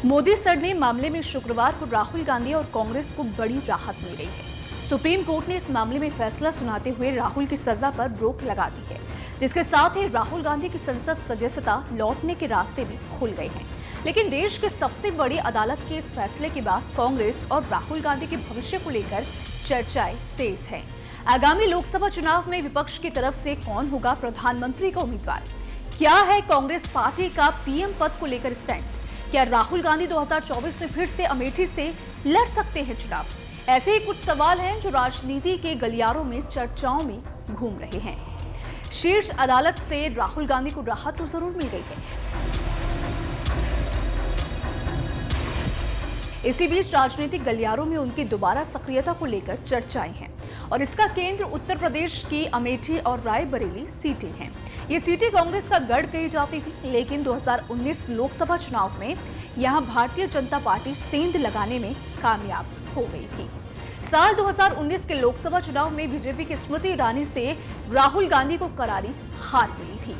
मोदी सरने मामले में शुक्रवार को राहुल गांधी और कांग्रेस को बड़ी राहत मिल गई है। सुप्रीम कोर्ट ने इस मामले में फैसला सुनाते हुए राहुल की सजा पर रोक लगा दी है, जिसके साथ ही राहुल गांधी की संसद सदस्यता लौटने के रास्ते भी खुल गए हैं। लेकिन देश की सबसे बड़ी अदालत के इस फैसले के बाद कांग्रेस और राहुल गांधी के भविष्य को लेकर चर्चाएं तेज हैं। आगामी लोकसभा चुनाव में विपक्ष की तरफ से कौन होगा प्रधानमंत्री का उम्मीदवार? क्या है कांग्रेस पार्टी का पीएम पद को लेकर स्टैंड? क्या राहुल गांधी 2024 में फिर से अमेठी से लड़ सकते हैं चुनाव? ऐसे ही कुछ सवाल हैं जो राजनीति के गलियारों में चर्चाओं में घूम रहे हैं। शीर्ष अदालत से राहुल गांधी को राहत तो जरूर मिल गई है। इसी बीच राजनीतिक गलियारों में उनकी दोबारा सक्रियता को लेकर चर्चाएं हैं और इसका केंद्र उत्तर प्रदेश की अमेठी और रायबरेली सीटें हैं। ये सीटें कांग्रेस का गढ़ कही जाती थी, लेकिन 2019 लोकसभा चुनाव में यहां भारतीय जनता पार्टी सेंध लगाने में कामयाब हो गई थी। साल 2019 के लोकसभा चुनाव में बीजेपी की स्मृति ईरानी से राहुल गांधी को करारी हार मिली थी,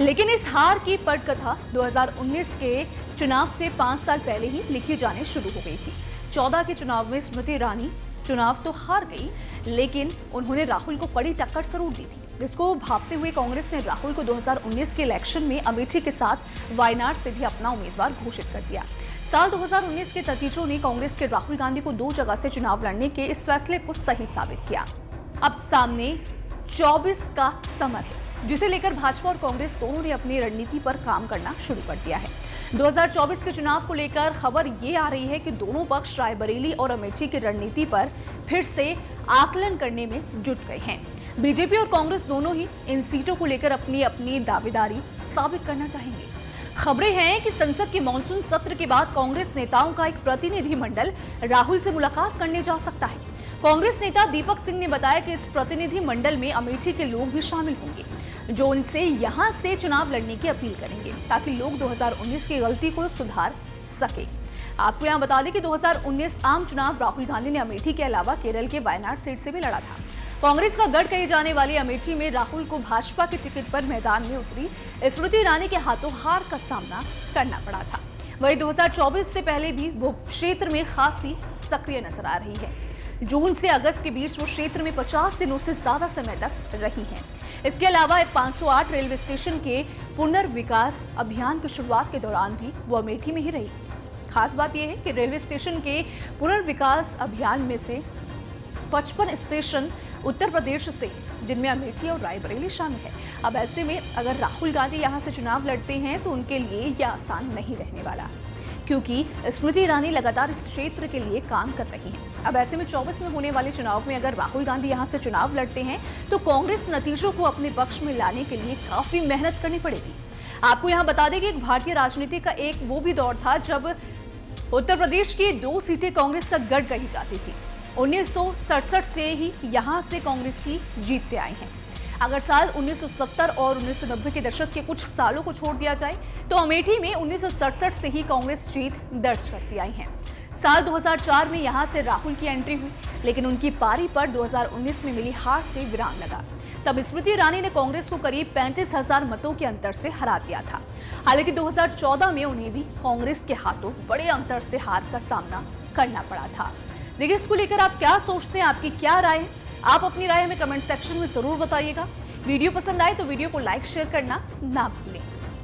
लेकिन इस हार की पटकथा 2019 के चुनाव से 5 साल पहले ही लिखी जाने शुरू हो गई थी। 14 के चुनाव में स्मृति ईरानी चुनाव तो हार गई, लेकिन उन्होंने राहुल को कड़ी टक्कर जरूर दी थी, जिसको भांपते हुए कांग्रेस ने राहुल को 2019 के इलेक्शन में अमेठी के साथ वायनाड से भी अपना उम्मीदवार घोषित कर दिया। साल 2019 के नतीजों ने कांग्रेस के राहुल गांधी को 2 जगह से चुनाव लड़ने के इस फैसले को सही साबित किया। अब सामने 24 का समर है, जिसे लेकर भाजपा और कांग्रेस दोनों ने अपनी रणनीति पर काम करना शुरू कर दिया है। 2024 के चुनाव को लेकर खबर ये आ रही है कि दोनों पक्ष रायबरेली और अमेठी की रणनीति पर फिर से आकलन करने में जुट गए हैं। बीजेपी और कांग्रेस दोनों ही इन सीटों को लेकर अपनी अपनी दावेदारी साबित करना चाहेंगे। खबरें हैं कि संसद के मानसून सत्र के बाद कांग्रेस नेताओं का एक प्रतिनिधि मंडल राहुल से मुलाकात करने जा सकता है। कांग्रेस नेता दीपक सिंह ने बताया कि इस प्रतिनिधि मंडल में अमेठी के लोग भी शामिल होंगे, जो उनसे यहां से चुनाव लड़ने की अपील करेंगे, ताकि लोग 2019 की गलती को सुधार सके। आपको यहां बता दें कि 2019 आम चुनाव राहुल गांधी ने अमेठी के अलावा केरल के वायनाड सीट से भी लड़ा था। कांग्रेस का गढ़ कही जाने वाली अमेठी में राहुल को भाजपा के टिकट पर मैदान में उतरी स्मृति ईरानी के हाथों हार का सामना करना पड़ा था। वहीं 2024 से पहले भी वो क्षेत्र में खासी सक्रिय नजर आ रही है। जून से अगस्त के बीच वो क्षेत्र में 50 दिनों से ज्यादा समय तक रही हैं। इसके अलावा 508 रेलवे स्टेशन के पुनर्विकास अभियान की शुरुआत के दौरान भी वो अमेठी में ही रही। खास बात यह है कि रेलवे स्टेशन के पुनर्विकास अभियान में से 55 स्टेशन उत्तर प्रदेश से, जिनमें अमेठी और रायबरेली शामिल है। अब ऐसे में अगर राहुल गांधी यहां से चुनाव लड़ते हैं तो उनके लिए यह आसान नहीं रहने वाला, क्योंकि स्मृति ईरानी लगातार इस क्षेत्र के लिए काम कर रही हैं। अब ऐसे में 24 में होने वाले चुनाव में अगर राहुल गांधी यहां से चुनाव लड़ते हैं तो कांग्रेस नतीजों को अपने पक्ष में लाने के लिए काफी मेहनत करनी पड़ेगी। आपको यहां बता दें कि एक भारतीय राजनीति का एक वो भी दौर था जब उत्तर प्रदेश की 2 सीटें कांग्रेस का गढ़ कही जाती थी। 1967 से ही यहां से कांग्रेस की जीतते आई हैं। अगर साल 1970 और 1990 के दशक के कुछ सालों को छोड़ दिया जाए तो अमेठी में 1967 से ही कांग्रेस जीत दर्ज करती आई है। साल 2004 में यहां से राहुल की एंट्री हुई, लेकिन उनकी पारी पर 2019 में मिली हार से विराम लगा। तब स्मृति ईरानी ने कांग्रेस को करीब 35,000 मतों के अंतर से हरा दिया था। हालांकि 2014 में उन्हें भी कांग्रेस के हाथों बड़े अंतर से हार का सामना करना पड़ा था। देखिए, इसको लेकर आप क्या सोचते हैं, आपकी क्या राय है? आप अपनी राय हमें कमेंट सेक्शन में जरूर बताइएगा। वीडियो पसंद आए तो वीडियो को लाइक शेयर करना ना भूलें।